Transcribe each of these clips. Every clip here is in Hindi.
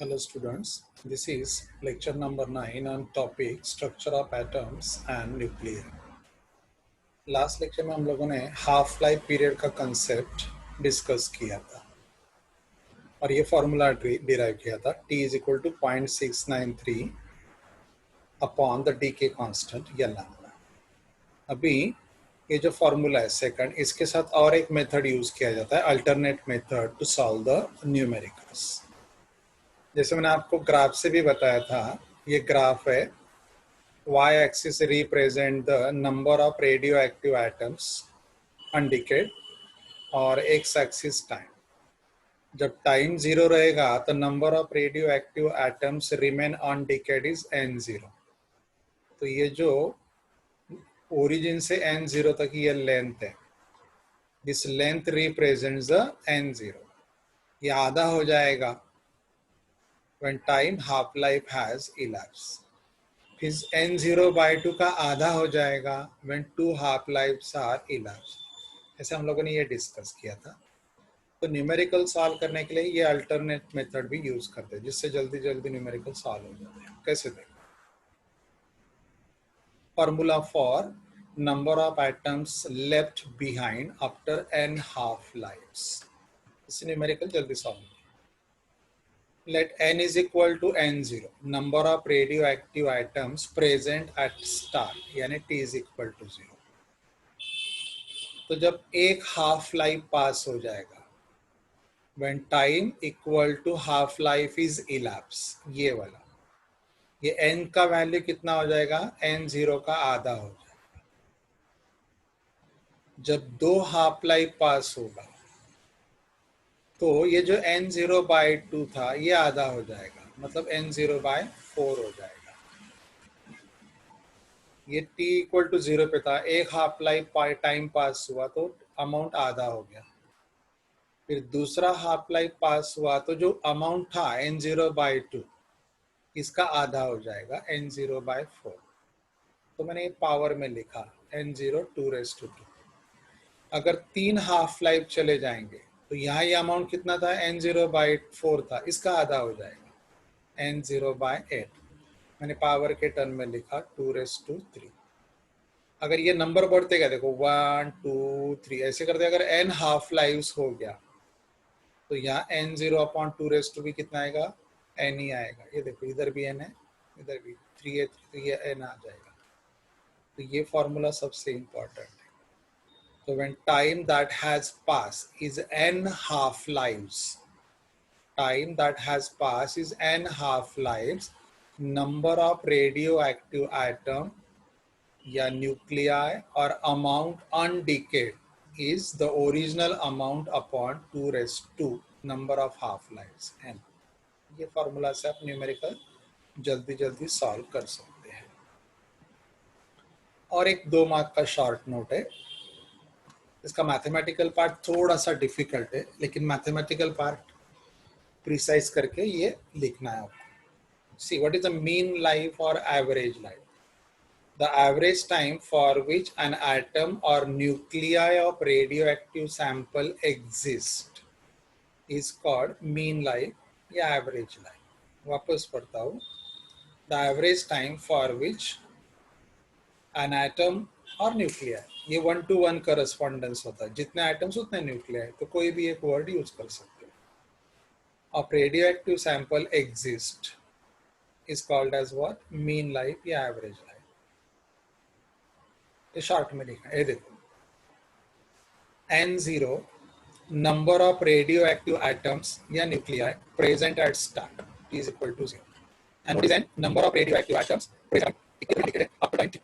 Hello students, this is lecture number 9 on topic structure of atoms and nuclei. Last lecture में हम लोगों ने हाफ लाइफ पीरियड का कंसेप्ट डिस्कस किया था और ये फॉर्मूला डिराइव किया था T is equal to 0.693 upon the decay constant या लैम्डा। अभी ये जो फॉर्मूला है सेकंड, इसके साथ और एक मेथड यूज किया जाता है, alternate method to solve the numericals. जैसे मैंने आपको ग्राफ से भी बताया था, ये ग्राफ है, y-axis represent the number of radioactive atoms undecayed और x-axis time। जब टाइम 0 रहेगा तो number of radioactive atoms remain undecayed is n0। तो ये जो ओरिजिन से n0 तक ये लेंथ है, this length represents the n0। ये आधा हो जाएगा when time half life has elapsed। फिर n0/2 का आधा हो जाएगा when 2 half lifes are elapsed। ऐसे हम लोगों ने ये डिस्कस किया था। तो न्यूमेरिकल सॉल्व करने के लिए ये अल्टरनेट मेथड भी यूज करते हैं, जिससे जल्दी जल्दी न्यूमेरिकल सॉल्व हो जाते हैं। कैसे देखो, formula for number of atoms left behind after n half lifes. इससे न्यूमेरिकल जल्दी solve. Let n is equal to n0, number of radioactive atoms present at start, यानी t is equal to 0। तो जब एक हाफ लाइफ पास हो जाएगा, when time equal to half life is elapsed, ये वाला, ये n का वैल्यू कितना हो जाएगा, n0 का आधा हो जाएगा। जब 2 हाफ लाइफ पास होगा तो ये जो n0/2 था ये आधा हो जाएगा, मतलब n0/4 हो जाएगा। ये t इक्वल टू 0 पे था, एक हाफ लाइफ टाइम पास हुआ तो अमाउंट आधा हो गया। फिर दूसरा हाफ लाइफ पास हुआ तो जो अमाउंट था n0/2 इसका आधा हो जाएगा n0/4। तो मैंने ये पावर में लिखा n0 2^2। अगर 3 हाफ लाइफ चले जाएंगे तो यहाँ ये अमाउंट कितना था, n0/4 था, इसका आधा हो जाएगा n0/8। मैंने पावर के टर्म में लिखा 2^3। अगर ये नंबर बढ़ते गए, देखो 1 2 3 ऐसे करते, अगर n हाफ लाइव्स हो गया तो यहाँ n0/2 भी कितना आएगा, n ही आएगा। ये देखो इधर भी n है, इधर भी 3 है, तो ये n आ जाएगा। तो ये फॉर्मूला सबसे इंपॉर्टेंट है। तो when time that has passed is n half lives, time that has passed is n half lives, number of radioactive atom या न्यूक्लियाई और amount undecayed is the original amount upon 2^2 number of half lives n। ये फॉर्मूला से आप न्यूमेरिकल जल्दी जल्दी सॉल्व कर सकते हैं। और एक 2 मार्क का शॉर्ट नोट है, इसका मैथमेटिकल पार्ट थोड़ा सा डिफिकल्ट है, लेकिन मैथमेटिकल पार्ट प्रिसाइज करके ये लिखना है आपको। See what is the mean life और average life. The average time for which an atom or nuclei of radioactive sample exist is called mean life या average life। वापस पढ़ता हूँ, the average time for which an atom और nuclei, ये 1-to-1 correspondence होता है, जितने atoms उतने nuclei, तो कोई भी एक word यूज कर सकते हो। of radioactive sample exist is called as what, mean life या average life। ये शॉर्ट में लिखा है, देखो n0 number of radioactive atoms या nuclei present at start is equal to 0, and what is n, number of radioactive atoms present up to time t।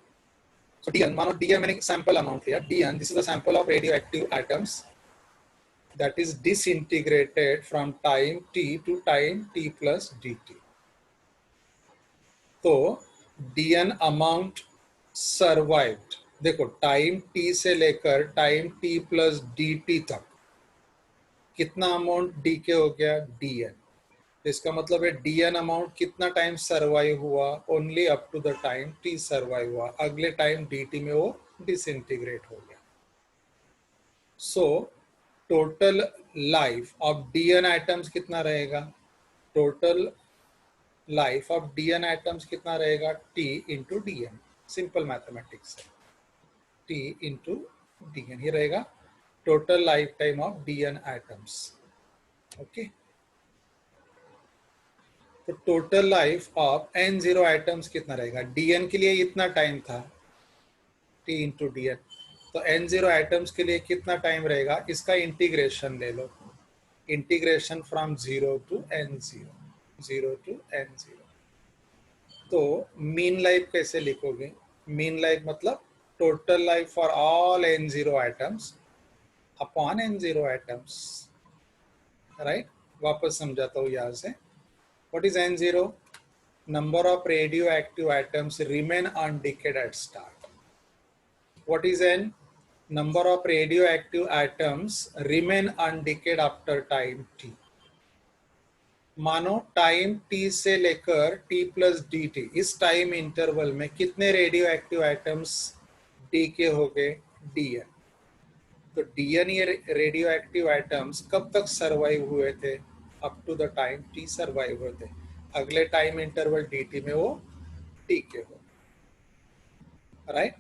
so dn, मानो dn मैंने sample amount लिया, dn this is the sample of radioactive atoms that is disintegrated from time t to time t plus dt। तो dn amount survived, देखो टाइम t से लेकर टाइम t प्लस dt तक कितना अमाउंट डीके हो गया, dn। इसका मतलब है dn अमाउंट कितना टाइम सर्वाइव हुआ, only up to the time t survive हुआ, अगले टाइम dt में वो डिसइंटीग्रेट हो गया। So total life of dn items कितना रहेगा, total life of DN atoms कितना रहेगा, T into DN, simple mathematics है, टी इंटू डीएन, ये रहेगा total life time of DN atoms. Okay, तो total life of N0 atoms कितना रहेगा, डीएन के लिए इतना टाइम था, टी इंटू डीएन, तो N0 एटम्स के लिए कितना टाइम रहेगा, इसका इंटीग्रेशन ले लो, integration from 0 to N0, 0 to N0। तो मीन लाइफ कैसे लिखोगे, मीन लाइफ मतलब total life for all N0 atoms upon N0 atoms, right. वापस समझाता हूँ यहाँ से, what is N0, number of radioactive atoms remain undecayed at start. What is N, number of radioactive atoms remain undecayed after time t। मानो टाइम t से लेकर t प्लस dt, इस टाइम इंटरवल में कितने रेडियो एक्टिव आइटम्स डीके हो गए, dn। तो dn ये रेडियो एक्टिव आइटम्स कब तक सरवाइव हुए थे, up to the time t survive हुए थे, अगले टाइम इंटरवल dt में वो टीके हो, right.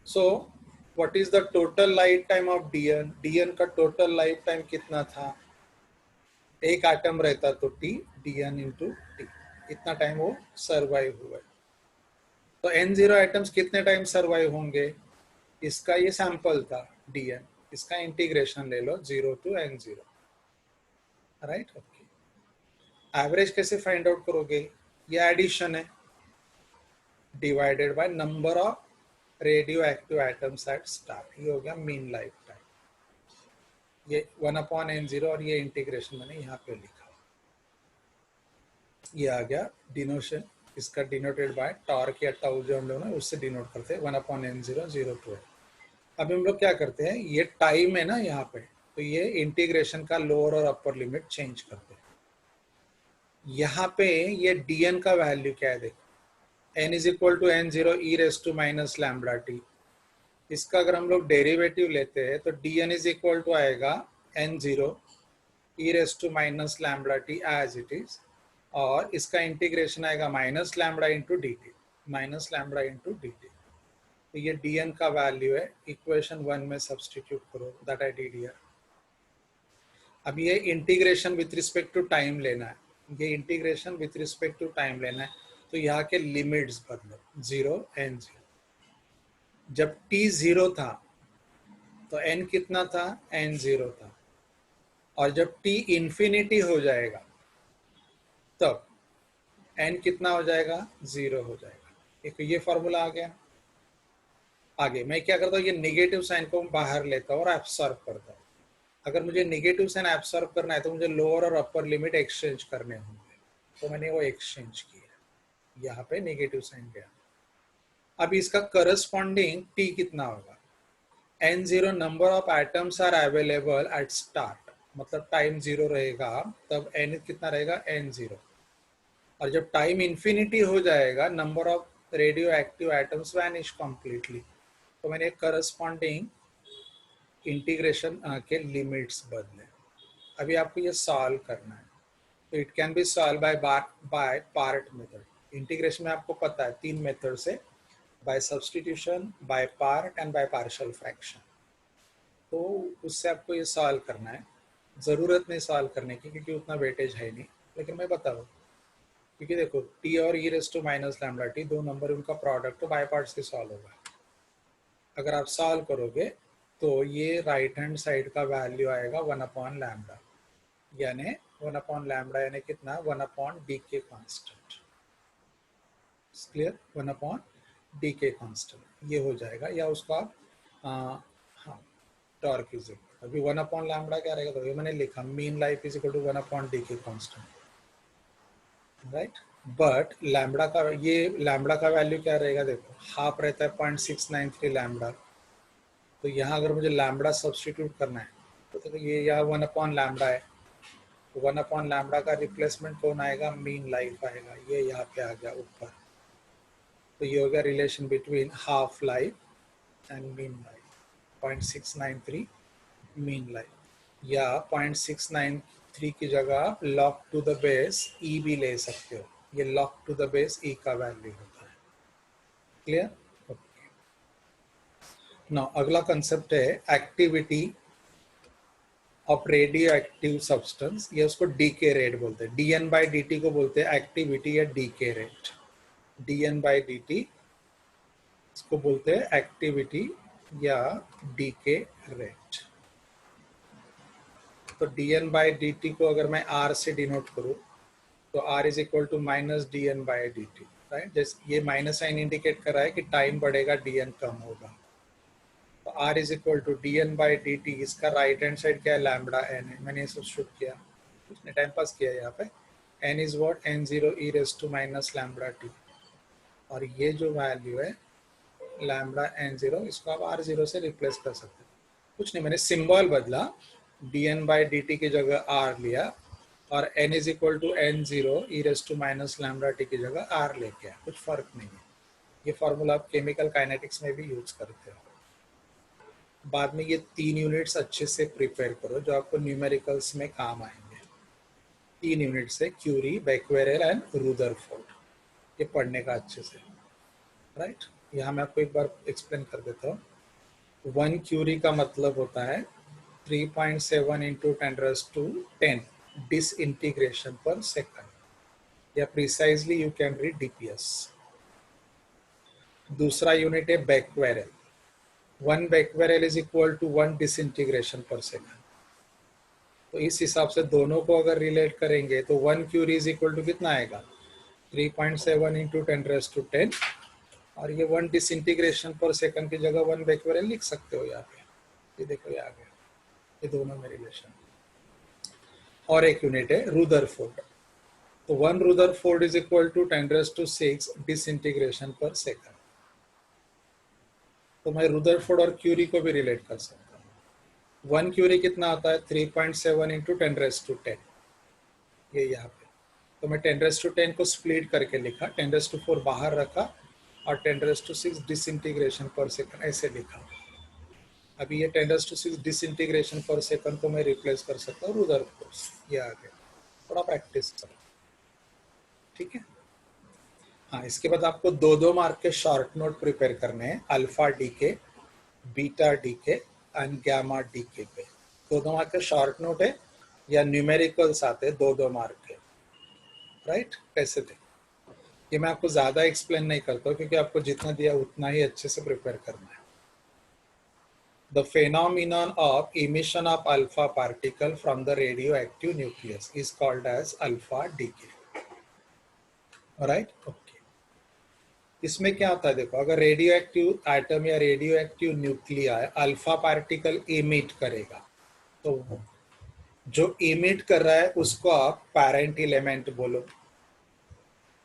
So what is the total life time of DN, DN का टोटल लाइफ टाइम कितना था, एक एटम रहता तो टी, डीएन इंटू टी, इतना टाइम वो सरवाइव हुआ। तो N0 एटम्स कितने टाइम सरवाइव होंगे, इसका ये सैंपल था डीएन, इसका इंटीग्रेशन ले लो 0 to N0, right. Okay, average कैसे फाइंड आउट करोगे, ये एडिशन है, divided by number of radioactive atoms at start, ये हो गया मीन लाइफ टाइम, ये 1/N0, और ये इंटीग्रेशन मैंने यहाँ पे लिखा, ये आ गया डिनोशन, इसका डिनोटेड बाय टॉर्क या टाउ जो हम लोग ना उससे डिनोट करते हैं 1/N0, 0 टू। अब हम लोग क्या करते हैं, ये टाइम है ना यहाँ पे, तो ये इंटीग्रेशन का लोअर और अपर लिमिट चेंज करते हैं। यहाँ पे ये dn का वैल्यू क्या है, देखो n is equal to N0 e raise to minus lambda T, इसका अगर हम लोग डेरिवेटिव लेते हैं तो dn इज इक्वल टू आएगा N0 e raise to minus lambda T as it is, और इसका इंटीग्रेशन आएगा minus lambda into D T, minus lambda into D T. तो ये dn का वैल्यू है, इक्वेशन 1 में सब्सटीट्यूट करो, दैट आई डिड हियर। अब ये integration with respect to time लेना है, ये integration with respect to time लेना है, तो यहाँ के लिमिट्स बदलो, 0 N0, जब t 0 था तो n कितना था, N0 था, और जब t इंफिनिटी हो जाएगा तब n कितना हो जाएगा, 0 हो जाएगा। एक ये फॉर्मूला आ गया। आगे मैं क्या करता हूँ, ये नेगेटिव साइन को बाहर लेता हूँ और एब्सॉर्ब करता हूँ। अगर मुझे नेगेटिव साइन एब्सॉर्ब करना है तो मुझे लोअर और अपर लिमिट एक्सचेंज करने होंगे, तो मैंने वो एक्सचेंज किया, यहाँ पे नेगेटिव साइन गया। अब इसका करस्पॉन्डिंग t कितना होगा, N0 number of atoms are available at start, मतलब टाइम 0 रहेगा तब n कितना रहेगा, N0, और जब टाइम इंफिनिटी हो जाएगा number of radioactive atoms vanish completely. तो मैंने करस्पॉन्डिंग इंटीग्रेशन के लिमिट्स बदले। अभी आपको ये सॉल्व करना है, तो it can be solve by part method. Integration में आपको पता है 3 मेथड से, by substitution, by part and by partial fraction. तो उससे आपको ये सॉल्व करना है, ज़रूरत नहीं सॉल्व करने की क्योंकि उतना वेटेज है नहीं, लेकिन मैं बताऊँ, क्योंकि देखो t और e raise to minus lambda t दो नंबर उनका प्रोडक्ट तो बाय पार्ट से सॉल्व होगा। अगर आप सॉल्व करोगे तो ये राइट हैंड साइड का वैल्यू आएगा 1/λ, यानी 1/λ यानी कितना, 1/dk constant, clear, 1/dk constant ये हो जाएगा, या उसका हाँ टॉर्क इज इक्वल, अभी 1/λ क्या रहेगा, तो ये मैंने लिखा mean life is equal to 1/dk constant, right. But lambda का, ये लैम्बडा का वैल्यू क्या रहेगा, देखो हाफ रहता है 0.693 लैम्बडा, तो यहाँ अगर मुझे लैम्बडा सब्सटीट्यूट करना है तो ये यहाँ 1/λ है, 1/λ का रिप्लेसमेंट कौन आएगा, मीन लाइफ आएगा, ये यहाँ पे आ गया ऊपर। तो ये हो गया relation between half life and mean life, 0.693 mean life, या 0.693 की जगह आप लॉग टू द बेस ई भी ले सकते हो, ये log to the base e का वैल्यू होता है। क्लियर? ओके। नाउ अगला कंसेप्ट है activity of radio active substance, ये उसको डीके रेट बोलते हैं। dn बाई dt को बोलते हैं एक्टिविटी या decay rate. dn by dt इसको बोलते हैं एक्टिविटी या डीके रेट। तो dn बाई dt को अगर मैं r से डिनोट करूं तो r is equal to minus dn by dt, right. जैसे ये माइनस साइन इंडिकेट कर रहा है कि टाइम बढ़ेगा, dn कम होगा। तो r is equal to dn by dt, इसका राइट हैंड साइड क्या है, लैम्बडा n है। मैंने इसे शुरू किया, उसने टाइम पास किया यहाँ पे। n is what, n0 e raise to minus lambda t, और ये जो वैल्यू है लैम्बडा n0, इसको आप r0 से रिप्लेस कर सकते हैं। कुछ नहीं, मैंने सिंबल बदला, dn बाई dt की जगह r लिया, और n is equal to n0 e raise to minus lambda t की जगह r लेके आया। कुछ फर्क नहीं है। ये फॉर्मूला आप केमिकल काइनेटिक्स में भी यूज करते हो। बाद में ये 3 यूनिट्स अच्छे से प्रिपेयर करो जो आपको न्यूमेरिकल्स में काम आएंगे। 3 यूनिट से क्यूरी, बैक्वेरेल एंड रुदरफोर्ड, ये पढ़ने का अच्छे से, राइट। यहाँ मैं आपको एक बार एक्सप्लेन कर देता हूँ। 1 क्यूरी का मतलब होता है 3.7 इंटू 10⁻10 डिसइंटीग्रेशन पर सेकंड, या precisely you can read DPS. दूसरा यूनिट है becquerel. 1 becquerel is equal to 1 disintegration per second. तो इस हिसाब से दोनों को अगर रिलेट करेंगे तो 1 क्यूरी इज इक्वल टू कितना आएगा, 3.7 इंटू 10⁻10, और ये 1 डिसइंटीग्रेशन पर सेकंड की जगह 1 बैक्वेरेल लिख सकते हो यहाँ पे। ये देखो ये आ गया, ये दोनों में रिलेशन। और एक यूनिट है रुदरफोर्ड। तो 1 rutherford is equal to 10⁻6 disintegration per second. तो मैं रुदरफोर्ड और क्यूरी को भी रिलेट कर सकता हूँ। 1 क्यूरी कितना आता है, 3.7 इंटू 10⁻10, ये यहाँ पे। तो मैं 10⁻10 को स्प्लिट करके लिखा, 10⁻4 बाहर रखा, और 10⁻6 डिसइंटीग्रेशन पर सेकंड ऐसे लिखा। अभी ये 10⁻6 डिसइंटीग्रेशन पर सेकंड को मैं रिप्लेस कर सकता हूँ रुदरफोर्ड। ये आ गया, थोड़ा प्रैक्टिस करो, ठीक है। हाँ, इसके बाद आपको 2-2 मार्क के शॉर्ट नोट प्रिपेयर करने हैं, alpha decay, beta decay and gamma decay पे। 2-2 मार्क के शॉर्ट नोट है, या न्यूमेरिकल्स आते हैं 2-2 मार्क के, राइट। कैसे थे ये मैं आपको ज्यादा एक्सप्लेन नहीं करता हूँ, क्योंकि आपको जितना दिया उतना ही अच्छे से प्रिपेयर करना है। The phenomenon of emission of alpha particle from the radioactive nucleus is called as alpha decay. Alright? Okay. इसमें क्या होता है, देखो, अगर रेडियो एक्टिव एटम या radio active nuclei alpha particle emit करेगा, तो जो इमिट कर रहा है उसको आप पैरेंट एलिमेंट बोलो।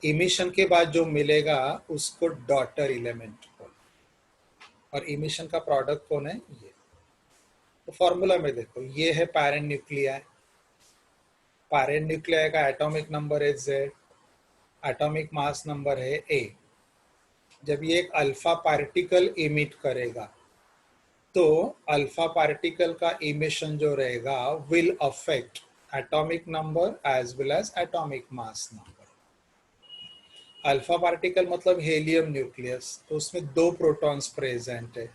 इमिशन के बाद जो मिलेगा उसको डॉटर एलिमेंट बोलो। और इमिशन का प्रोडक्ट कौन है, ये। तो फॉर्मूला में देखो, ये है पैरेंट न्यूक्लिया। पैरेंट न्यूक्लिया का एटॉमिक नंबर है Z, एटॉमिक मास नंबर है A। जब ये एक अल्फा पार्टिकल इमिट करेगा तो अल्फा पार्टिकल का इमिशन जो रहेगा will affect atomic number as well as atomic mass number. Alpha particle मतलब हेलियम न्यूक्लियस, तो उसमें 2 प्रोटॉन्स प्रेजेंट है,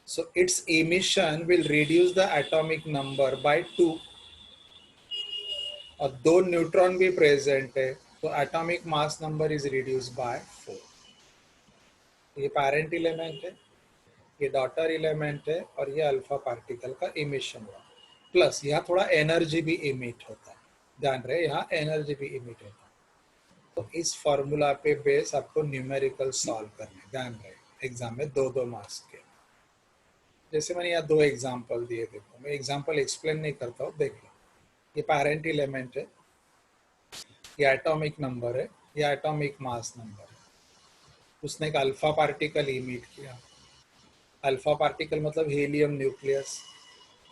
so its emission will reduce the atomic number by 2, और 2 न्यूट्रॉन भी प्रेजेंट है, तो atomic mass number is reduce by 4। ये पैरेंट एलिमेंट है, ये डॉटर एलिमेंट है, और ये अल्फा पार्टिकल का इमिशन हुआ। प्लस यहाँ थोड़ा एनर्जी भी इमिट होता है, ध्यान रहे, यहाँ एनर्जी भी इमिट होता है। तो इस फॉर्मूला पे बेस आपको न्यूमेरिकल सॉल्व करने, ध्यान रहे, एग्जाम में 2-2 मार्क्स के। जैसे मैंने यहाँ 2 एग्जाम्पल दिए, देखो, मैं एग्जाम्पल एक्सप्लेन नहीं करता हूँ, देख लो। ये पैरेंट एलिमेंट है, ये एटॉमिक नंबर है, ये एटॉमिक मास नंबर है। उसने एक अल्फा पार्टिकल इमिट किया। अल्फा पार्टिकल मतलब हीलियम न्यूक्लियस,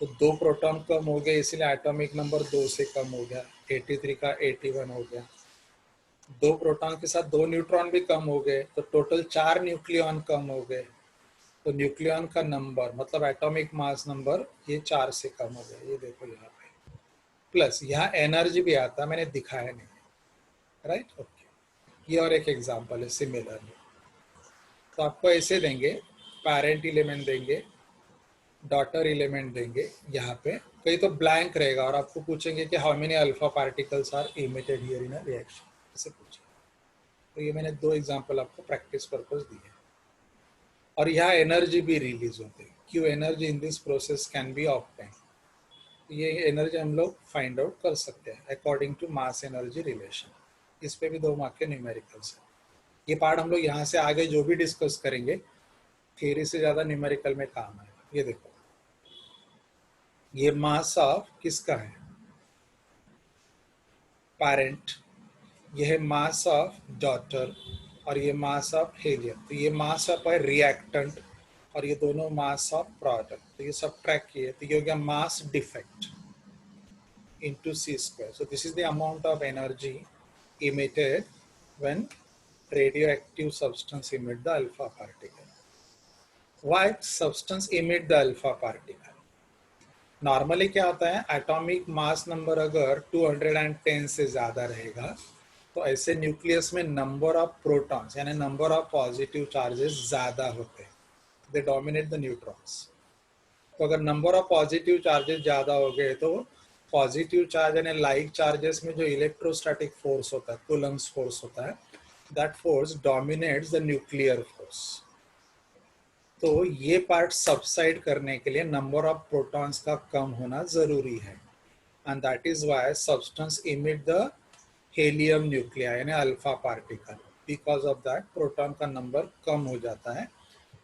तो 2 प्रोटॉन कम हो गए, इसलिए एटॉमिक नंबर 2 से कम हो गया, 83 का 81 हो गया। 2 प्रोटॉन के साथ 2 न्यूट्रॉन भी कम हो गए, तो टोटल 4 न्यूक्लियॉन कम हो गए। तो न्यूक्लियॉन का नंबर मतलब एटॉमिक मास नंबर ये 4 से कम हो गया, ये देखो यहाँ पे। प्लस यहाँ एनर्जी भी आता, मैंने दिखाया नहीं, राइट। ओके, ये और एक एग्जांपल है सिमिलर। तो आपको ऐसे देंगे, पेरेंट एलिमेंट देंगे, डॉटर एलिमेंट देंगे, यहाँ पे कहीं तो ब्लैंक रहेगा और आपको पूछेंगे कि how many alpha particles are emitted here in a reaction, ऐसे पूछेंगे। तो ये मैंने दो एग्जांपल आपको प्रैक्टिस पर्पस दिए और यहाँ एनर्जी भी रिलीज होती है। Q energy in this process can be obtain, ये एनर्जी हम लोग फाइंड आउट कर सकते हैं according to mass energy relation. इस पे भी 2 मार्क के न्यूमेरिकल्स है। ये पार्ट हम लोग यहाँ से आगे जो भी डिस्कस करेंगे थ्योरी से ज्यादा न्यूमेरिकल में काम आएगा। ये देखो, ये मास ऑफ किसका है, पेरेंट, ये है मास ऑफ डॉटर और ये मास ऑफ हेलियम। तो ये मास ऑफ है रिएक्टेंट और ये दोनों मास ऑफ प्रोडक्ट। तो ये सब्ट्रैक्ट किए तो ये हो गया mass defect into c square. So this is the amount of energy emitted when radioactive substance emit the alpha particle. Why substance emit the alpha particle? Normally क्या होता है, एटॉमिक मास नंबर अगर 210 से ज्यादा रहेगा तो ऐसे न्यूक्लियस में नंबर ऑफ प्रोटॉन्स यानी नंबर ऑफ पॉजिटिव चार्जेस ज्यादा होते हैं, दे डोमिनेट द न्यूट्रॉन्स। तो अगर नंबर ऑफ पॉजिटिव चार्जेस ज्यादा हो गए तो पॉजिटिव चार्ज यानी लाइक चार्जेस में जो इलेक्ट्रोस्टैटिक फोर्स होता है, कूलम्स फोर्स होता है, that force dominates the nuclear force. तो ये पार्ट सबसाइड करने के लिए नंबर ऑफ प्रोटॉन्स का कम होना जरूरी है and that is why substance emit the helium nuclei यानी alpha particle. Because of that proton का नंबर कम हो जाता है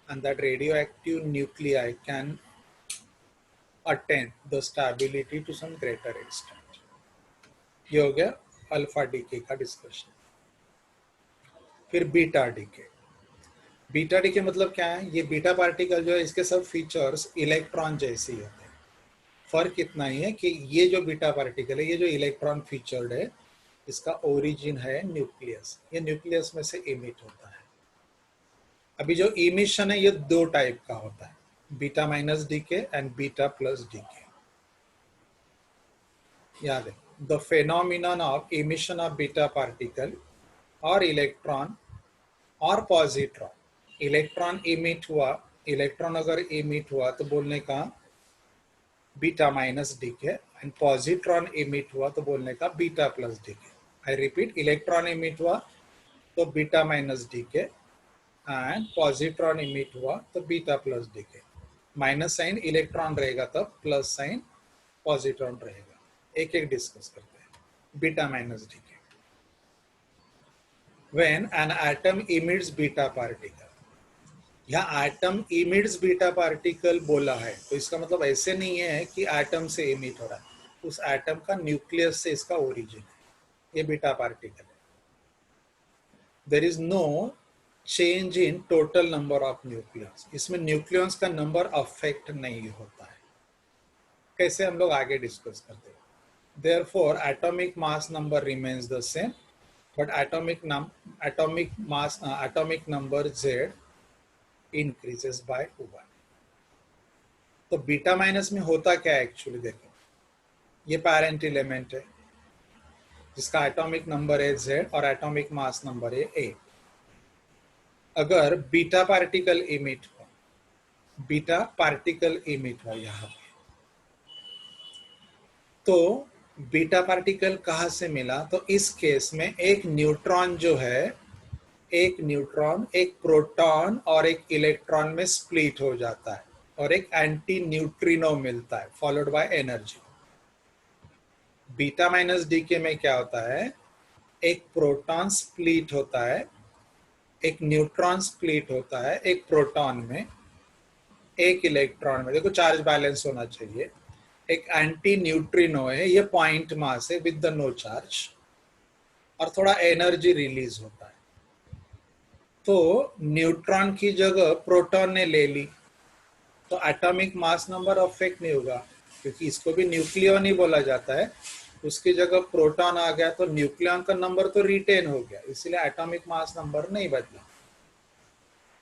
and that radioactive nuclei can attain the stability to some greater extent. ये हो गया अल्फा डीके का डिस्कशन। फिर बीटा डीके। बीटा डीके मतलब क्या है, ये बीटा पार्टिकल जो है इसके सब फीचर्स इलेक्ट्रॉन जैसे ही होते हैं। फर्क इतना ही है कि ये जो बीटा पार्टिकल है, ये जो इलेक्ट्रॉन फीचर्ड है, इसका ओरिजिन है न्यूक्लियस। ये न्यूक्लियस में से इमिट होता है। अभी जो इमिशन है ये 2 टाइप का होता है, beta minus decay and beta plus decay. याद है, the phenomenon of emission of beta particle or electron or positron। Electron emit हुआ, इलेक्ट्रॉन अगर इमिट हुआ तो बोलने का beta minus decay and positron emit हुआ तो बोलने का beta plus decay. I repeat, electron emit हुआ तो beta minus decay and positron emit हुआ तो beta plus decay. Minus sign electron रहेगा तब प्लस साइन पॉजिट्रॉन रहेगा। एक एक डिस्कस करते हैं। Beta minus decay, when an atom emits beta particle, यहाँ एटम इमिट्स बीटा पार्टिकल बोला है तो इसका मतलब ऐसे नहीं है कि एटम से इमिट हो रहा है, उस एटम का न्यूक्लियस से इसका ओरिजिन है, ये बीटा पार्टिकल है। There is no change in total number of nucleus, इसमें न्यूक्लियस का नंबर अफेक्ट नहीं होता है। कैसे, हम लोग आगे डिस्कस करते हैं। Therefore, atomic mass number remains the same, but atomic number Z increases by 1। तो बीटा माइनस में होता क्या है एक्चुअली, देखो ये पेरेंट एलिमेंट है जिसका एटॉमिक नंबर है Z और एटॉमिक मास नंबर है A। अगर बीटा पार्टिकल इमिट हो, बीटा पार्टिकल इमिट हो यहाँ पे, तो बीटा पार्टिकल कहाँ से मिला, तो इस केस में एक न्यूट्रॉन जो है, एक न्यूट्रॉन एक प्रोटॉन और एक इलेक्ट्रॉन में स्प्लिट हो जाता है और एक एंटी न्यूट्रिनो मिलता है followed by energy. Beta minus decay में क्या होता है, एक प्रोटॉन स्प्लिट होता है, एक न्यूट्रॉन स्प्लिट होता है, एक प्रोटॉन में एक इलेक्ट्रॉन में, देखो चार्ज बैलेंस होना चाहिए, एक एंटी न्यूट्रिनो है, ये पॉइंट मास है विद द नो चार्ज और थोड़ा एनर्जी रिलीज होता है। तो न्यूट्रॉन की जगह प्रोटॉन ने ले ली तो एटॉमिक मास नंबर अफेक्ट नहीं होगा क्योंकि इसको भी न्यूक्लियन ही बोला जाता है। उसकी जगह प्रोटॉन आ गया तो न्यूक्लियन का नंबर तो रिटेन हो गया, इसलिए एटॉमिक मास नंबर नहीं बदला।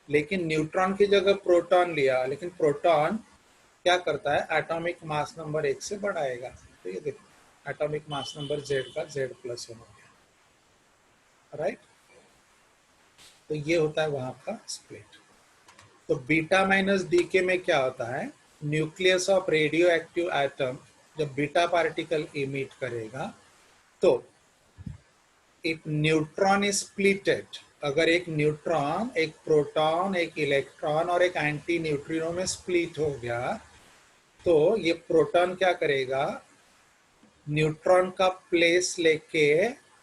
लेकिन न्यूट्रॉन की जगह प्रोटॉन लिया, लेकिन प्रोटॉन क्या करता है, एटॉमिक मास नंबर 1 से बढ़ाएगा। तो ये देखो एटॉमिक मास नंबर Z का Z प्लस हो गया, राइट। तो ये होता है वहां का स्प्लिट। तो बीटा माइनस डीके में क्या होता है, nucleus of radio active atom जब बीटा पार्टिकल इमिट करेगा तो एक न्यूट्रॉन इज स्प्लिटेड। अगर एक न्यूट्रॉन, एक प्रोटॉन, एक इलेक्ट्रॉन और एक एंटी न्यूट्रिनो में स्प्लिट हो गया तो ये प्रोटॉन क्या करेगा, न्यूट्रॉन का प्लेस लेके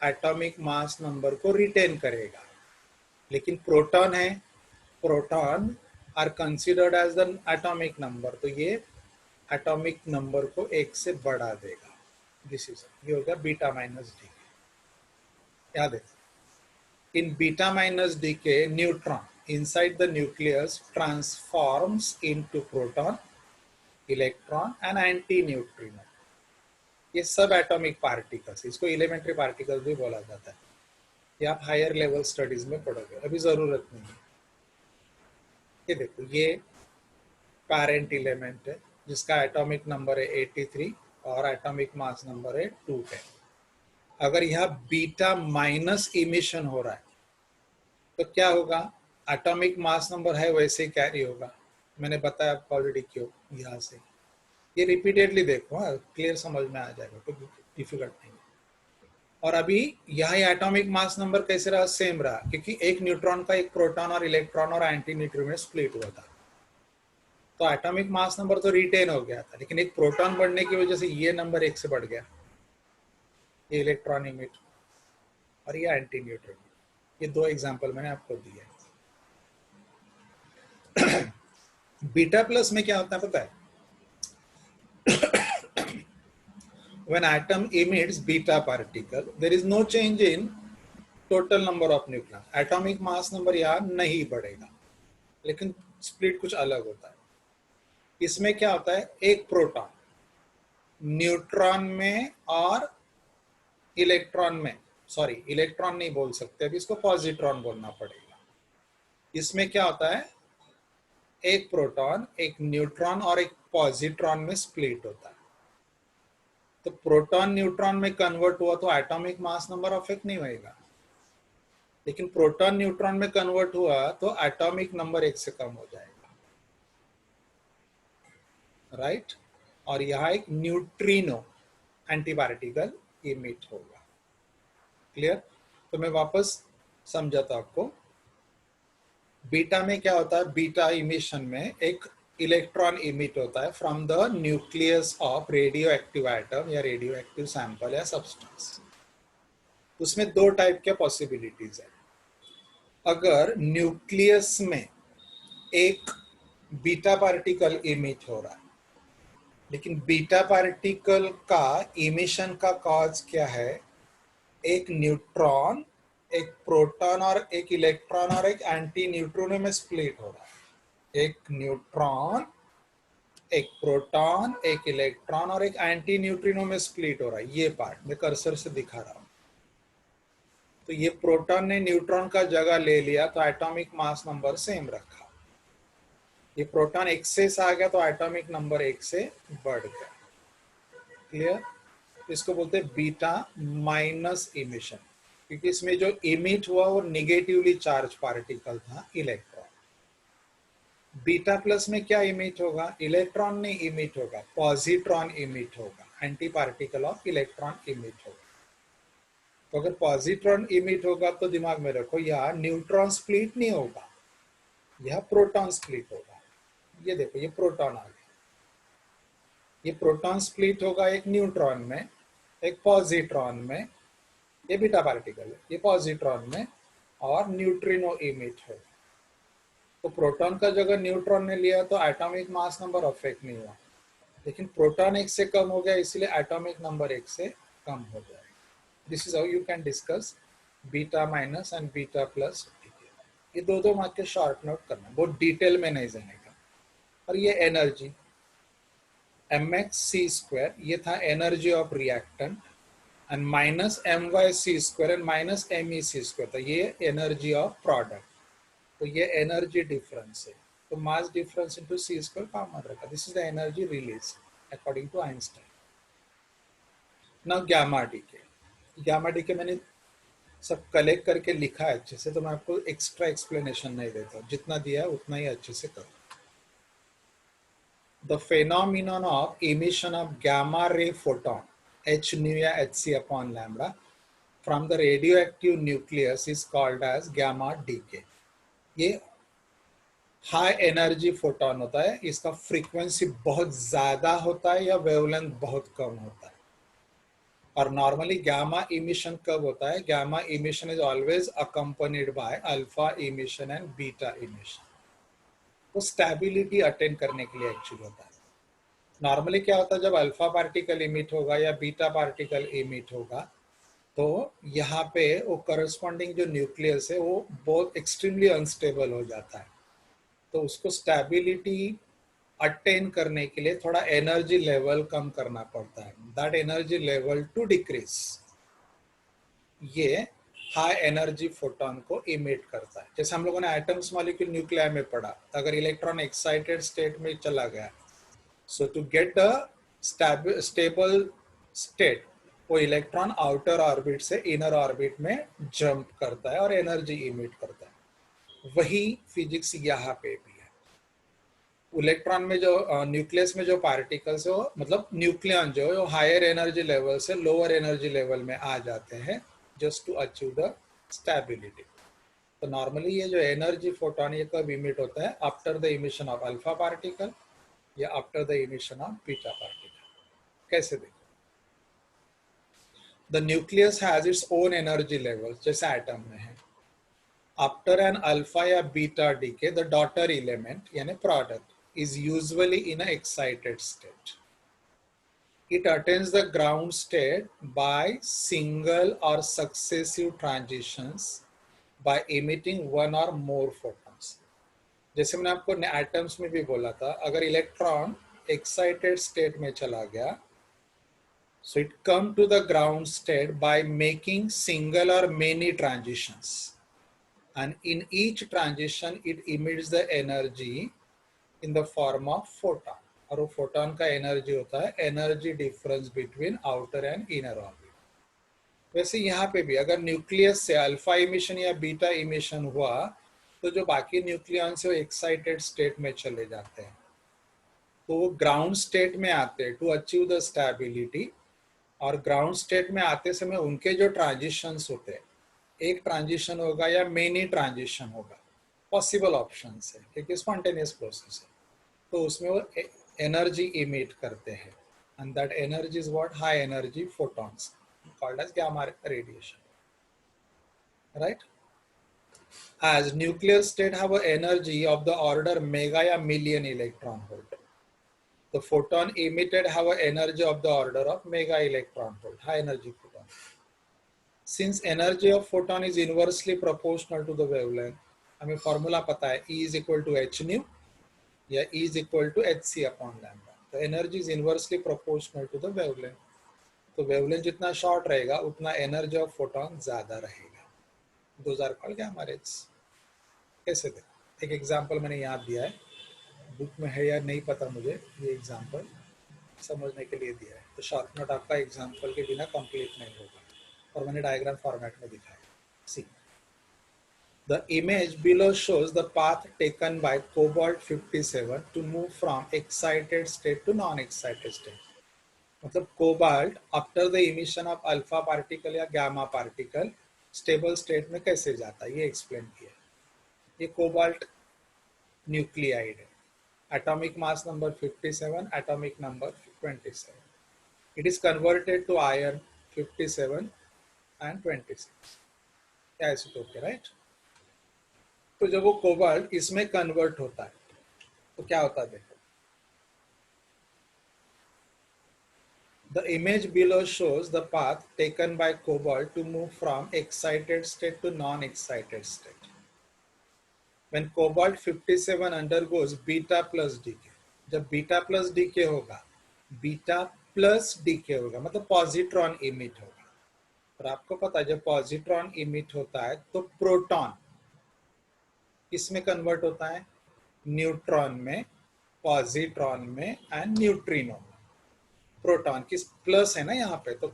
एटॉमिक मास नंबर को रिटेन करेगा। लेकिन प्रोटॉन है, proton are considered as the atomic number, तो ये एटॉमिक नंबर को एक से बढ़ा देगा। दिस इज, ये हो गया बीटा माइनस डी। याद है, in beta minus decay neutron inside the nucleus transforms into proton, electron and antineutrino. ये सब एटॉमिक पार्टिकल्स, इसको एलिमेंट्री पार्टिकल्स भी बोला जाता है। ये आप हायर लेवल स्टडीज में पढ़ोगे, अभी जरूरत नहीं है। ये देखो, ये पेरेंट एलिमेंट है जिसका एटॉमिक नंबर है 83 और एटॉमिक मास नंबर है 210। अगर यह बीटा माइनस इमिशन हो रहा है तो क्या होगा, एटॉमिक मास नंबर है वैसे ही कैरी होगा। मैंने बताया आपको ऑलरेडी क्यों। यहाँ से ये रिपीटेडली देखो, हाँ, क्लियर समझ में आ जाएगा, कोई डिफिकल्ट नहीं। और अभी यहाँ एटॉमिक मास नंबर कैसे रहा, सेम रहा, क्योंकि एक न्यूट्रॉन का एक प्रोटॉन और इलेक्ट्रॉन और एंटी न्यूट्रिनो में स्प्लिट हुआ था। तो एटॉमिक मास नंबर तो रिटेन हो गया था, लेकिन एक प्रोटॉन बढ़ने की वजह से ये नंबर एक से बढ़ गया, ये इलेक्ट्रॉन इमिट और ये एंटी न्यूट्रिनो। ये दो एग्जांपल मैंने आपको दिए। बीटा प्लस में क्या होता है पता है, when atom emits beta particle there is no change in total number of nucleons, atomic mass number यहाँ नहीं बढ़ेगा, लेकिन स्प्लिट कुछ अलग होता है। इसमें क्या होता है, एक प्रोटॉन न्यूट्रॉन में और इलेक्ट्रॉन में, सॉरी इलेक्ट्रॉन नहीं बोल सकते अभी, इसको पॉजिट्रॉन बोलना पड़ेगा। इसमें क्या होता है, एक प्रोटॉन एक न्यूट्रॉन और एक पॉजिट्रॉन में स्प्लिट होता है। तो प्रोटॉन न्यूट्रॉन में कन्वर्ट हुआ तो एटॉमिक मास नंबर अफेक्ट नहीं होएगा, लेकिन प्रोटॉन न्यूट्रॉन में कन्वर्ट हुआ तो एटॉमिक नंबर एक से कम हो जाएगा, राइट। और यहाँ एक न्यूट्रिनो एंटी पार्टिकल इमिट होगा। क्लियर। तो मैं वापस समझाता आपको, बीटा में क्या होता है, बीटा इमिशन में एक इलेक्ट्रॉन इमिट होता है from the nucleus of radio active atom या रेडियो एक्टिव सैंपल या सब्सटेंस। उसमें दो टाइप के पॉसिबिलिटीज है। अगर न्यूक्लियस में एक बीटा पार्टिकल इमिट हो रहा है, लेकिन बीटा पार्टिकल का इमिशन का कॉज क्या है, एक न्यूट्रॉन, एक प्रोटॉन और एक इलेक्ट्रॉन और एक एंटी न्यूट्रिनो में स्प्लिट हो रहा है। एक न्यूट्रॉन, एक प्रोटॉन, एक इलेक्ट्रॉन और एक एंटी न्यूट्रिनो में स्प्लिट हो रहा है। ये पार्ट मैं कर्सर से दिखा रहा हूं। तो ये प्रोटॉन ने न्यूट्रॉन का जगह ले लिया तो एटॉमिक मास नंबर सेम रखा। ये प्रोटॉन एक्सेस आ गया तो एटॉमिक नंबर एक से बढ़ गया। क्लियर। इसको बोलते हैं बीटा माइनस इमिशन, क्योंकि इसमें जो इमिट हुआ वो निगेटिवली चार्ज पार्टिकल था, इलेक्ट्रॉन। बीटा प्लस में क्या इमिट होगा, इलेक्ट्रॉन नहीं इमिट होगा, पॉजिट्रॉन इमिट होगा, anti particle of electron emit होगा। तो अगर पॉजिट्रॉन इमिट होगा तो दिमाग में रखो, यह न्यूट्रॉन स्प्लिट नहीं होगा, यह प्रोटॉन स्प्लिट होगा। ये देखो, ये प्रोटॉन आ गया, ये प्रोटॉन स्प्लिट होगा एक न्यूट्रॉन में, एक पॉजिट्रॉन में, ये बीटा पार्टिकल है, ये पॉजिट्रॉन में, और न्यूट्रिनो इमिट है। तो प्रोटॉन का जगह न्यूट्रॉन ने लिया तो एटॉमिक मास नंबर अफेक्ट नहीं हुआ, लेकिन प्रोटॉन एक से कम हो गया इसलिए एटॉमिक नंबर एक से कम हो जाएगा। This is how you can discuss beta minus and beta plus. ये दो मार्क के शॉर्ट नोट करना, बहुत डिटेल में नहीं जाने का। और ये एनर्जी mx(c²), ये था energy of reactant, and minus my(c²) and minus mec², तो ये एनर्जी ऑफ प्रोडक्ट। तो ये एनर्जी डिफरेंस है, तो mass difference into c² common रखा। This is the energy release according to Einstein. Now gamma decay, gamma decay मैंने सब कलेक्ट करके लिखा है अच्छे से, तो मैं आपको एक्स्ट्रा एक्सप्लेनेशन नहीं देता, जितना दिया है उतना ही अच्छे से करो. The phenomenon of emission of gamma ray photon, h nu या hc upon lambda, from the radioactive nucleus is called as gamma decay. ये हाई एनर्जी फोटॉन होता है, इसका फ्रीक्वेंसी बहुत ज्यादा होता है या वेवलेंथ बहुत कम होता है. और नॉर्मली गामा इमिशन कब होता है? Gamma emission is always accompanied by alpha emission and beta emission. वो स्टेबिलिटी अटेंड करने के लिए एक्चुअली होता है. नॉर्मली क्या होता है, जब अल्फा पार्टिकल इमिट होगा या बीटा पार्टिकल इमिट होगा, तो यहाँ पे वो करस्पॉन्डिंग जो न्यूक्लियस है वो बहुत एक्सट्रीमली अनस्टेबल हो जाता है. तो उसको स्टेबिलिटी अटेन करने के लिए थोड़ा एनर्जी लेवल कम करना पड़ता है. That energy level to decrease, ये हाई एनर्जी फोटॉन को इमिट करता है. जैसे हम लोगों ने एटम्स मॉलिक्यूल न्यूक्लियर में पढ़ा, अगर इलेक्ट्रॉन एक्साइटेड स्टेट में चला गया, so to get a stable state, वो इलेक्ट्रॉन आउटर ऑर्बिट से इनर ऑर्बिट में जंप करता है और एनर्जी इमिट करता है. वही फिजिक्स यहाँ पे भी है. इलेक्ट्रॉन में जो न्यूक्लियस में जो पार्टिकल्स है, मतलब न्यूक्लियन जो है, हायर एनर्जी लेवल से लोअर एनर्जी लेवल में आ जाते हैं just to achieve the stability. तो नॉर्मली ये जो एनर्जी फोटॉन ये कब इमिट होता है? After the emission of alpha particle या after the emission of beta particle. कैसे देखो, the nucleus has its own energy level, जैसे एटम में है. आफ्टर एन अल्फा या beta decay, the daughter element यानी product is usually in an excited state. It attains the ground state by single or successive transitions by emitting one or more photons. जैसे मैंने आपको एटम्स में भी बोला था, अगर इलेक्ट्रॉन एक्साइटेड स्टेट में चला गया, so it come to the ground state by making single or many transitions, and in each transition it emits the energy in the form of photon. और वो फोटॉन का एनर्जी होता है energy difference between outer and inner orbit. वैसे यहाँ पे भी अगर न्यूक्लियस से अल्फा इमिशन या बीटा इमिशन हुआ, तो जो बाकी न्यूक्लियॉन्स है वो एक्साइटेड स्टेट में चले जाते हैं, तो वो ग्राउंड स्टेट में आते हैं टू अचीव द स्टेबिलिटी. और ग्राउंड स्टेट में आते समय उनके जो ट्रांजिशंस होते हैं, एक ट्रांजिशन होगा या मेनी ट्रांजिशन होगा, पॉसिबल ऑप्शंस है क्योंकि स्पॉन्टेनियस प्रोसेस है, तो उसमें वो एनर्जी इमिट करते हैं. And that energy is what? High energy photons called as gamma radiation. Right? As nuclear state have a energy of the order mega या million electron volt. The photon emitted have an energy of the order of mega electron volt, high energy photon. Since energy of photon is inversely proportional to the wavelength, हमें फॉर्मूला पता है, E is equal to h nu या E is equal to hc upon lambda. तो energy is inversely proportional to the wavelength. तो वेवलेंथ जितना शॉर्ट रहेगा उतना एनर्जी ऑफ फोटॉन ज्यादा रहेगा. Those are called gamma rays. कैसे देखो, एक एग्जांपल मैंने यहाँ दिया है, बुक में है या नहीं पता मुझे, ये एग्जांपल समझने के लिए दिया है. तो शॉर्ट नोट आपका एग्जांपल के बिना कंप्लीट नहीं होगा, और मैंने डायग्राम फॉर्मेट में दिखाया. सी, the image below shows the path taken by cobalt 57 to move from excited state to non-excited state. मतलब cobalt after the emission of alpha particle या गामा पार्टिकल स्टेबल स्टेट में कैसे जाता है, ये एक्सप्लेन किया. ये कोबाल्ट न्यूक्लियाइड है, atomic mass number 57, atomic number 27. It is converted to iron 57 and 26 isotope के, राइट? तो जब वो कोबाल्ट इसमें कन्वर्ट होता है तो क्या होता है देखो. The image below shows the path taken by cobalt to move from excited state to non-excited state. When cobalt 57 undergoes beta plus decay, जब बीटा प्लस डीके होगा, बीटा प्लस डीके होगा मतलब पॉजिट्रॉन इमिट होगा. और आपको पता है जब पॉजिट्रॉन इमिट होता है तो प्रोटॉन किसमें कन्वर्ट होता है? न्यूट्रॉन में, पॉजिट्रॉन में एंड न्यूट्रिनो में. प्रोटॉन किस प्लस है ना यहाँ पे, तो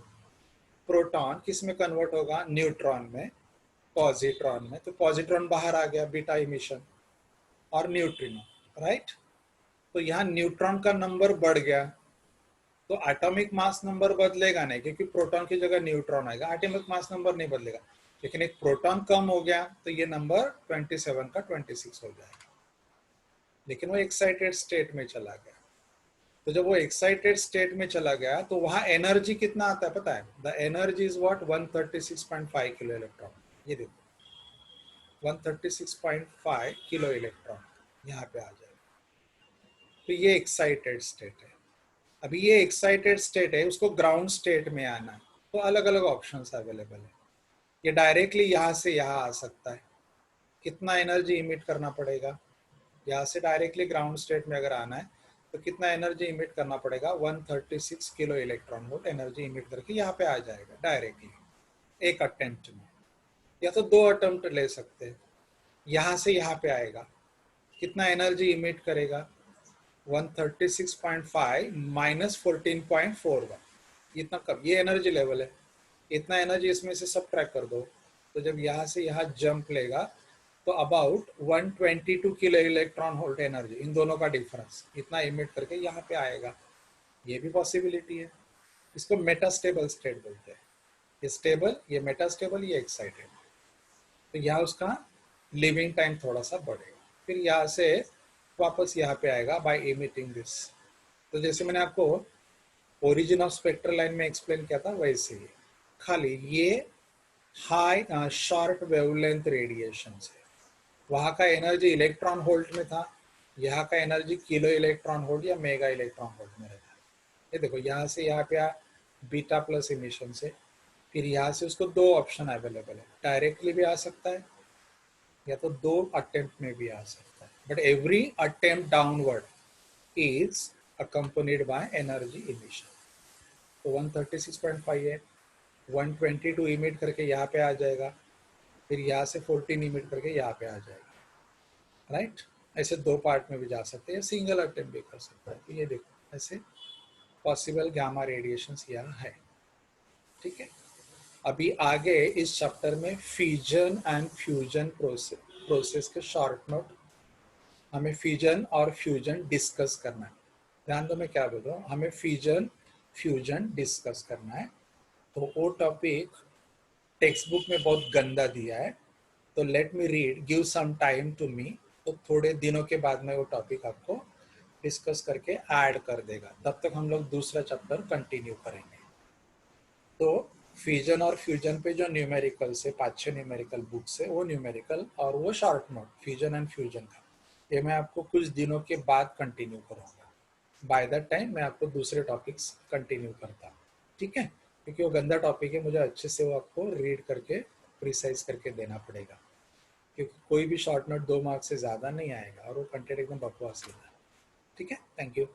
प्रोटॉन किस में कन्वर्ट होगा, न्यूट्रॉन में, पॉजिट्रॉन में। तो पॉजिट्रॉन बाहर आ गया, बीटा इमिशन, और न्यूट्रिनो, राइट। तो यहाँ न्यूट्रॉन का नंबर बढ़ गया, तो एटॉमिक मास नंबर बदलेगा नहीं, क्योंकि प्रोटॉन की जगह न्यूट्रॉन आएगा, एटॉमिक मास नंबर नहीं बदलेगा। लेकिन एक प्रोटॉन कम हो गया तो ये नंबर 27 का 26 हो जाएगा, लेकिन वो एक्साइटेड स्टेट में चला गया। तो जब वो एक्साइटेड स्टेट में चला गया तो वहां एनर्जी कितना आता है पता है, the energy is what, 136.5 kilo electron. ये देखो 136.5 किलो इलेक्ट्रॉन यहाँ पे आ जाएगा। तो ये एक्साइटेड स्टेट है। अभी ये एक्साइटेड स्टेट है, उसको ग्राउंड स्टेट में आना है, तो अलग अलग ऑप्शंस अवेलेबल है। ये डायरेक्टली यहाँ से यहाँ आ सकता है, कितना एनर्जी इमिट करना पड़ेगा, यहाँ से डायरेक्टली ग्राउंड स्टेट में अगर आना है तो कितना एनर्जी इमिट करना पड़ेगा, 136 kilo electron volt energy emit करके यहाँ पे आ जाएगा डायरेक्टली एक अटेम्प्ट में। या तो 2 अटेम्प्ट ले सकते हैं, यहाँ से यहाँ पे आएगा, कितना एनर्जी इमिट करेगा, 136.5 माइनस 14.41, इतना कम, ये एनर्जी लेवल है। इतना एनर्जी इसमें से सब्ट्रैक्ट कर दो, तो जब यहाँ से यहाँ जंप लेगा तो about 122 kilo electron volt energy, इन दोनों का डिफरेंस इतना इमिट करके यहाँ पे आएगा। ये भी पॉसिबिलिटी है। इसको मेटास्टेबल स्टेट बोलते हैं। ये स्टेबल, ये मेटास्टेबल, ये एक्साइटेड। तो यहाँ उसका लिविंग टाइम थोड़ा सा बढ़ेगा, फिर यहाँ से वापस यहाँ पे आएगा बाय इमिटिंग दिस। तो जैसे मैंने आपको ओरिजिन ऑफ स्पेक्ट्रल लाइन में एक्सप्लेन किया था, वैसे ही खाली ये हाई शॉर्ट वेवलेंथ रेडिएशन से, वहाँ का एनर्जी इलेक्ट्रॉन वोल्ट में था, यहाँ का एनर्जी किलो इलेक्ट्रॉन वोल्ट या मेगा इलेक्ट्रॉन वोल्ट में रहता है। ये देखो यहाँ से यहाँ पे बीटा प्लस इमिशन से, फिर यहाँ से उसको 2 ऑप्शन अवेलेबल है, डायरेक्टली भी आ सकता है या तो 2 अटेम्प्ट में भी आ सकता है, but every attempt downward is accompanied by energy emission. तो 136.5 है, 122 इमिट करके यहाँ पे आ जाएगा, फिर यहाँ से 14 इमिट करके यहाँ पे आ जाएगा, राइट। ऐसे 2 पार्ट में भी जा सकते हैं, सिंगल अटेम्प्ट भी कर सकता है। तो ये देखो ऐसे पॉसिबल गामा रेडिएशंस यहाँ है, ठीक है। अभी आगे इस चैप्टर में फ्यूजन एंड फ्यूजन प्रोसेस के शॉर्ट नोट, हमें फ्यूजन और फ्यूजन डिस्कस करना है। ध्यान दो मैं क्या बोल रहा हूँ, हमें फ्यूजन डिस्कस करना है। तो वो टॉपिक टेक्स्ट बुक में बहुत गंदा दिया है, तो let me read, give some time to me. तो थोड़े दिनों के बाद में वो टॉपिक आपको डिस्कस करके ऐड कर देगा, तब तक हम लोग दूसरा चैप्टर कंटिन्यू करेंगे। तो फ्यूजन और फ्यूजन पे जो न्यूमेरिकल्स है, 5-6 न्यूमेरिकल बुक्स है, वो न्यूमेरिकल और वो short note fusion and fusion का, ये मैं आपको कुछ दिनों के बाद कंटिन्यू करूँगा। बाय दैट टाइम मैं आपको दूसरे टॉपिक्स कंटिन्यू करता हूँ, ठीक है। क्योंकि वो गंदा टॉपिक है, मुझे अच्छे से वो आपको रीड करके प्रिसाइज करके देना पड़ेगा, क्योंकि कोई भी शॉर्ट नोट 2 मार्क्स से ज़्यादा नहीं आएगा और वो कंटेंट एकदम बकवास लेना है, ठीक है। Thank you.